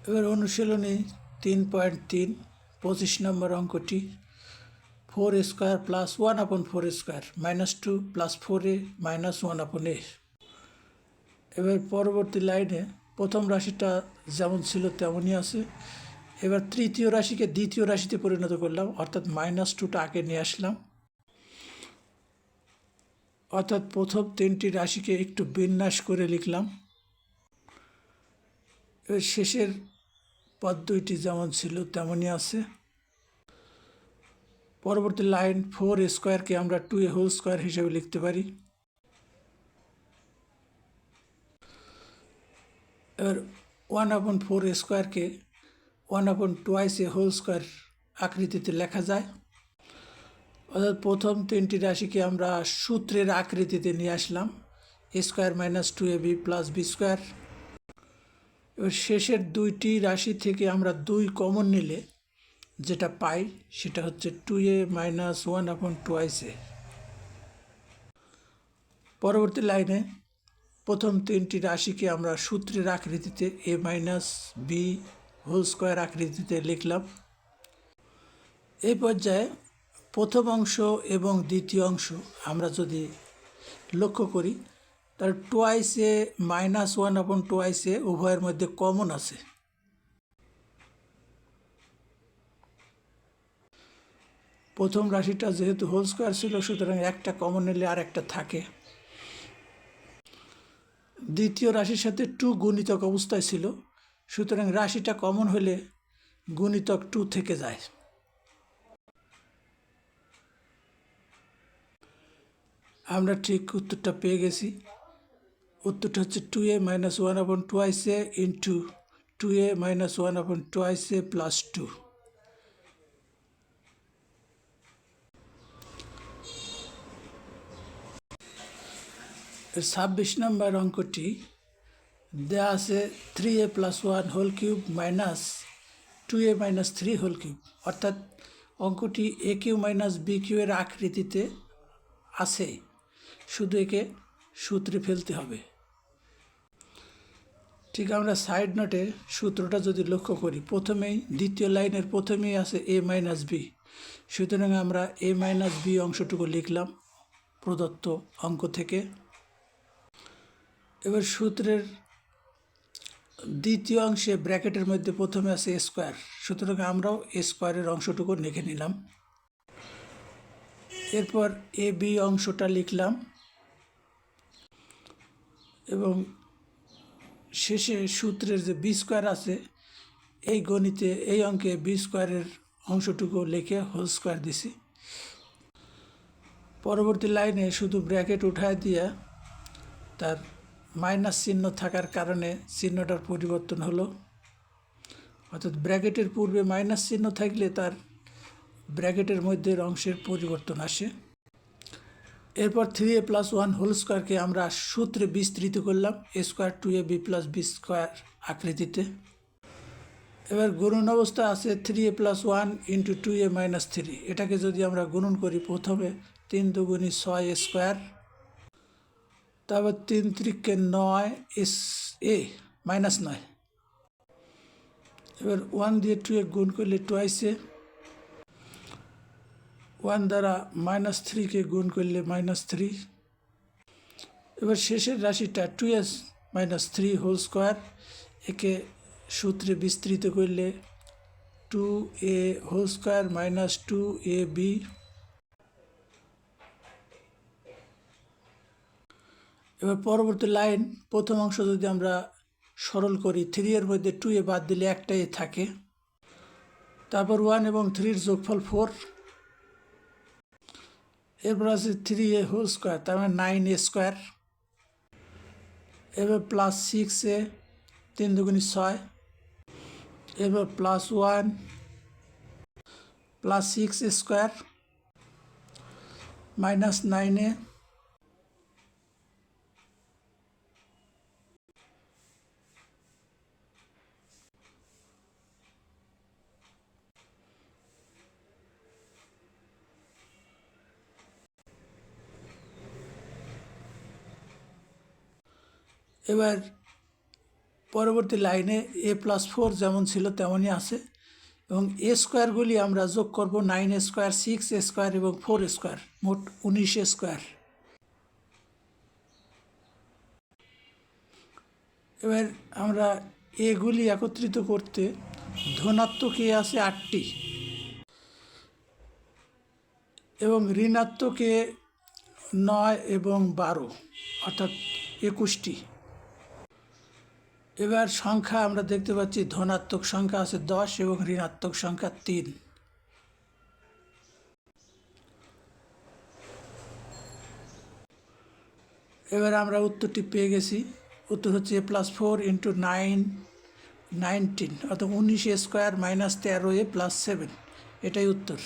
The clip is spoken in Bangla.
এবার অনুশীলনী 3.3 25 নম্বর অঙ্কটি 4 square plus 1/4 square -2 plus 4a minus 1/a। এবার পরবর্তী লাইনে প্রথম রাশিটা যেমন ছিল তেমনই আছে। এবার তৃতীয় রাশিকে দ্বিতীয় রাশিতে পরিণত করলাম, অর্থাৎ -2টা আগে নিয়ে আসলাম। অর্থাৎ প্রথম তিনটি রাশিকে একটু বিন্যাস করে লিখলাম। এবার শেষের পদ দুইটি যেমন ছিল তেমনই আছে। পরবর্তী লাইন 4 স্কোয়ারকে আমরা 2a হোল স্কোয়ার হিসেবে লিখতে পারি। এবার 1/4 স্কোয়ারকে 1/2a হোল স্কোয়ার আকৃতিতে লেখা যায়। অর্থাৎ প্রথম তিনটি রাশিকে আমরা সূত্রের আকৃতিতে নিয়ে আসলাম, a square minus 2ab plus b square. এবার শেষের দুইটি রাশি থেকে আমরা 2 কমন নিলে যেটা পাই সেটা হচ্ছে 2a মাইনাস 1/2a। পরবর্তী লাইনে প্রথম তিনটি রাশিকে আমরা সূত্রের আকৃতিতে a minus b whole square আকৃতিতে লিখলাম। এই পর্যায়ে প্রথম অংশ এবং দ্বিতীয় অংশ আমরা যদি লক্ষ্য করি তাহলে 2a মাইনাস 1/2a উভয়ের মধ্যে কমন আছে। প্রথম রাশিটা যেহেতু হোল স্কোয়ার ছিল, সুতরাং একটা কমন নিলে আর একটা থাকে। দ্বিতীয় রাশির সাথে 2 গুণিতক অবস্থায় ছিল, সুতরাং রাশিটা কমন হলে গুণিতক 2 থেকে যায়। আমরা ঠিক উত্তরটা পেয়ে গেছি। উত্তরটা হচ্ছে 2a minus 1/2a into 2a minus 1/2a plus 2। 26 নম্বর অঙ্কটি দেওয়া আছে 3a plus 1 whole cube minus 2a minus 3 whole cube. অর্থাৎ অঙ্কটি a cube minus b cube এর আকৃতিতে আছে, শুধু একে সূত্রে ফেলতে হবে। ঠিক আমরা সাইড নোটে সূত্রটা যদি লক্ষ্য করি, প্রথমেই দ্বিতীয় লাইনের প্রথমেই আছে a মাইনাস b, সুতরাং আমরা a মাইনাস b অংশটুকু লিখলাম প্রদত্ত অঙ্ক থেকে। এবার সূত্রের দ্বিতীয় অংশে ব্র্যাকেটের মধ্যে প্রথমে আছে a স্কোয়ার, সুতরাং আমরাও a স্কোয়ারের অংশটুকু লিখে নিলাম। এরপর a b অংশটা লিখলাম এবং শেষে সূত্রের যে বি স্কোয়ার আছে এই গণিতে এই অঙ্কে বি স্কোয়ারের অংশটুকু লিখে হোল স্কোয়ার দিছি। পরবর্তী লাইনে শুধু ব্র্যাকেট উঠায় দিয়ে তার মাইনাস চিহ্ন থাকার কারণে চিহ্নটার পরিবর্তন হলো। অর্থাৎ ব্র্যাকেটের পূর্বে মাইনাস চিহ্ন থাকলে তার ব্র্যাকেটের মধ্যের অংশের পরিবর্তন আসে। এরপর 3a প্লাস 1 হোল স্কোয়ারকে আমরা সূত্রে বিস্তৃত করলাম a square 2ab plus b square আকৃতিতে। এবার গুণন অবস্থা আছে 3a plus 1 into 2a minus 3। এটাকে যদি আমরা গুণন করি, প্রথমে 3 দুগুণি 6 স্কোয়ার, তারপর 3 3কে 9 a মাইনাস 9। এবার 1 দিয়ে 2 গুণ করলে 2a, 1 দ্বারা মাইনাস 3কে গুণ করলে -3। এবার শেষের রাশিটা 2s মাইনাস 3 হোল স্কোয়ার, একে সূত্রে বিস্তৃত করলে 2a whole square minus 2ab। এবার পরবর্তী লাইন প্রথম অংশ যদি আমরা সরল করি, 3 এর মধ্যে 2a বাদ দিলে একটা a থাকে। তারপর 1 এবং 3-র যোগফল 4। এরপর আছে 3a হোল স্কোয়ার, তার মানে 9a স্কোয়ার। এবার প্লাস 6a, 3 দুগুণি 6। এবার plus 1 plus 6 square minus 9a। এবার পরবর্তী লাইনে a+4 যেমন ছিল তেমনই আছে এবং এ স্কোয়ারগুলি আমরা যোগ করব 9a স্কোয়ার, 6a স্কোয়ার এবং 4a স্কোয়ার, মোট 19a স্কোয়ার। এবার আমরা এগুলি একত্রিত করতে ধনাত্মক এ আছে 8টি এবং ঋণাত্মক এ 9 এবং 12, অর্থাৎ 21টি। এবার সংখ্যা আমরা দেখতে পাচ্ছি ধনাত্মক সংখ্যা আছে 10 এবং ঋণাত্মক সংখ্যা 3। এবার আমরা উত্তরটি পেয়ে গেছি। উত্তর হচ্ছে a+4 × 9 19, অর্থাৎ 19a স্কোয়ার -13a + 7, এটাই উত্তর।